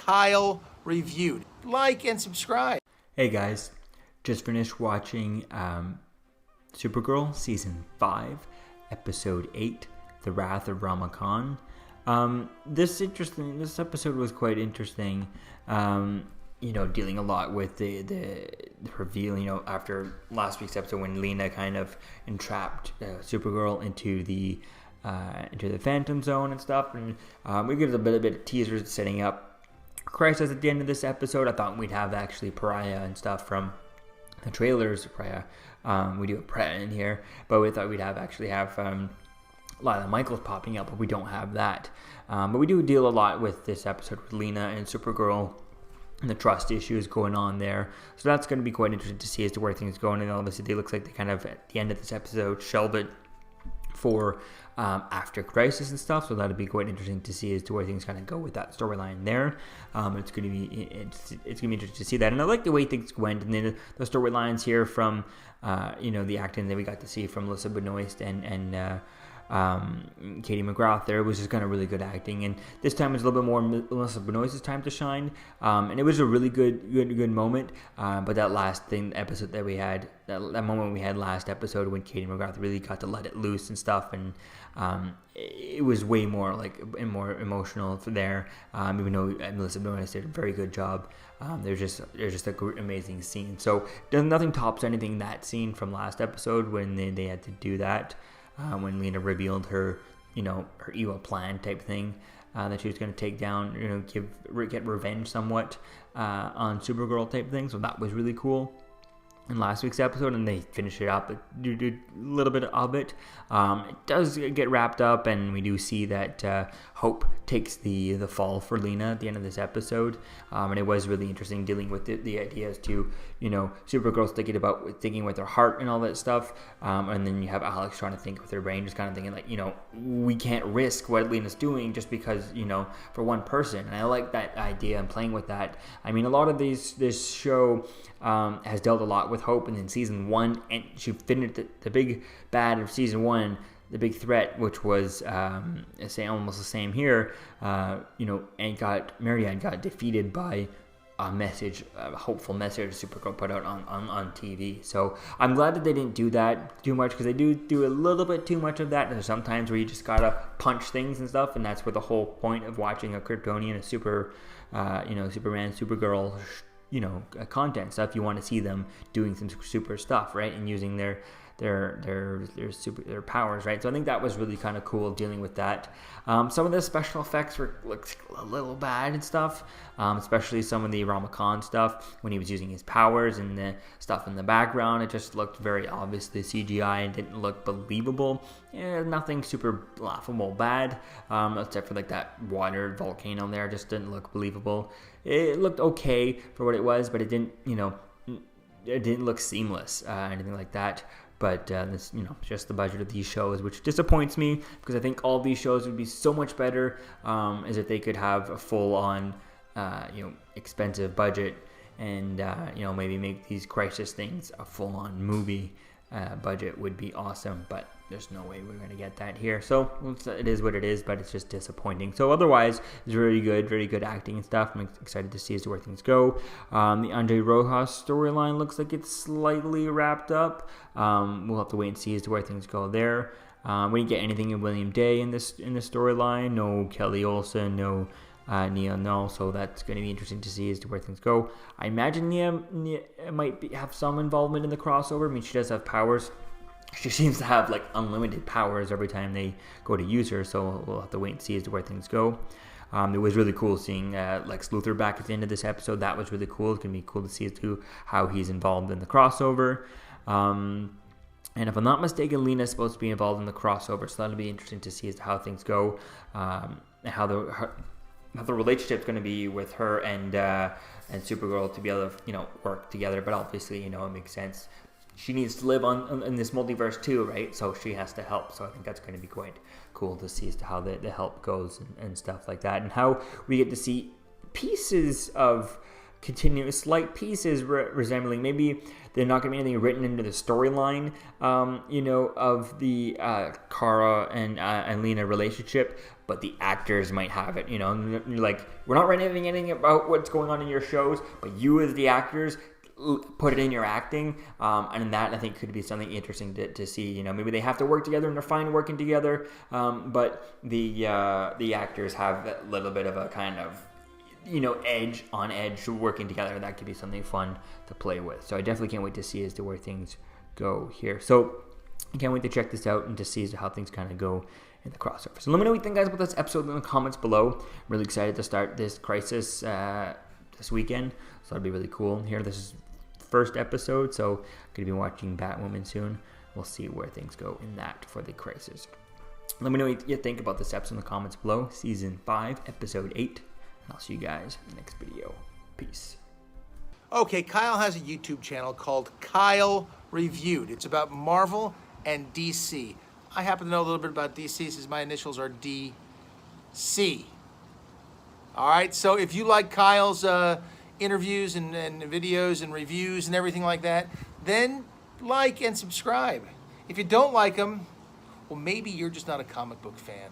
Kyle reviewed. Like and subscribe. Hey guys, just finished watching Supergirl Season 5, Episode 8, The Wrath of Rama Khan. This episode was quite interesting, dealing a lot with the reveal, after last week's episode when Lena kind of entrapped Supergirl into the Phantom Zone and stuff, and we get a bit of teasers setting up Crisis at the end of this episode. I thought we'd have actually Pariah and stuff from the trailers. Pariah, we do a Pariah in here, but we thought we'd have Lila Michaels popping up, but we don't have that. But we do deal a lot with this episode with Lena and Supergirl and the trust issues going on there. So that's going to be quite interesting to see as to where things go. And obviously, it looks like they kind of, at the end of this episode, shelve it for after Crisis and stuff. So that'll be quite interesting to see as to where things kind of go with that storyline there. It's going to be interesting to see that. And I like the way things went. And then the storylines here from, the acting that we got to see from Melissa Benoist and Katie McGrath there was just kind of really good acting, and this time was a little bit more Melissa Benoist's time to shine, and it was a really good moment, but that last episode that we had, that moment we had last episode when Katie McGrath really got to let it loose and stuff, and it was way more more emotional there, even though Melissa Benoist did a very good job. There's just a amazing scene, so nothing tops anything that scene from last episode when they had to do that. When Lena revealed her evil plan type thing, that she was going to take down, get revenge somewhat on Supergirl type thing. So that was really cool in last week's episode, and they finish it up, do a little bit of it. It does get wrapped up, and we do see that Hope takes the fall for Lena at the end of this episode, and it was really interesting dealing with the ideas to, Supergirl's thinking with her heart and all that stuff, and then you have Alex trying to think with her brain, just kind of thinking we can't risk what Lena's doing just because, for one person. And I like that idea and playing with that. I mean, a lot of this show has dealt a lot with Hope, and in season 1, and she finished the big bad of season 1, the big threat, which was almost the same here, and Marianne got defeated by a hopeful message Supergirl put out on TV. So I'm glad that they didn't do that too much, because they do a little bit too much of that. There's sometimes where you just gotta punch things and stuff, and that's where the whole point of watching a Kryptonian, a Superman, Supergirl, content stuff. You want to see them doing some super stuff, right, and using their powers, right? So I think that was really kind of cool dealing with that. Some of the special effects looked a little bad and stuff, especially some of the Rama Khan stuff when he was using his powers, and the stuff in the background. It just looked very obviously CGI and didn't look believable. Nothing super laughable bad, except for that water volcano there. Just didn't look believable. It looked okay for what it was, but it didn't, it didn't look seamless, anything like that. But this, just the budget of these shows, which disappoints me, because I think all these shows would be so much better as if they could have a full-on, expensive budget, and maybe make these Crisis things a full-on movie budget would be awesome. But there's no way we're going to get that here. So it is what it is, but it's just disappointing. So otherwise, it's very good acting and stuff. I'm excited to see as to where things go. The Andre Rojas storyline looks like it's slightly wrapped up. We'll have to wait and see as to where things go there. We didn't get anything in William Day in this storyline. No Kelly Olsen, no Nia Null, so that's going to be interesting to see as to where things go. I imagine Nia might have some involvement in the crossover. I mean, she does have powers. She seems to have unlimited powers every time they go to use her, so we'll have to wait and see as to where things go. It was really cool seeing Lex Luthor back at the end of this episode. That was really cool. It's going to be cool to see as to how he's involved in the crossover. And if I'm not mistaken, Lena's supposed to be involved in the crossover, so that'll be interesting to see as to how things go, and how the relationship's going to be with her and Supergirl to be able to work together. But obviously, it makes sense. She needs to live in this multiverse too, right? So she has to help. So I think that's going to be quite cool to see as to how the help goes and stuff like that, and how we get to see pieces of continuous slight pieces resembling, maybe they're not going to be anything written into the storyline, of the Kara and Lena relationship, but the actors might have it. You know, and you're like, we're not writing anything about what's going on in your shows, but you as the actors put it in your acting, and that I think could be something interesting to see. You know, maybe they have to work together and they're fine working together, but the actors have a little bit of a kind of, you know, edge working together. That could be something fun to play with. So I definitely can't wait to see as to where things go here. So I can't wait to check this out and to see how things kind of go in the crossover. So let me know what you think, guys, about this episode in the comments below. I'm really excited to start this Crisis this weekend, so that'll be really cool. Here, this is the first episode, so I'm going to be watching Batwoman soon. We'll see where things go in that for the Crisis. Let me know what you think about this episode in the comments below. Season 5, Episode 8. I'll see you guys in the next video. Peace. Okay, Kyle has a YouTube channel called Kyle Reviewed. It's about Marvel and DC. I happen to know a little bit about DC since my initials are DC. All right, so if you like Kyle's interviews and videos and reviews and everything like that, then like and subscribe. If you don't like them, well, maybe you're just not a comic book fan.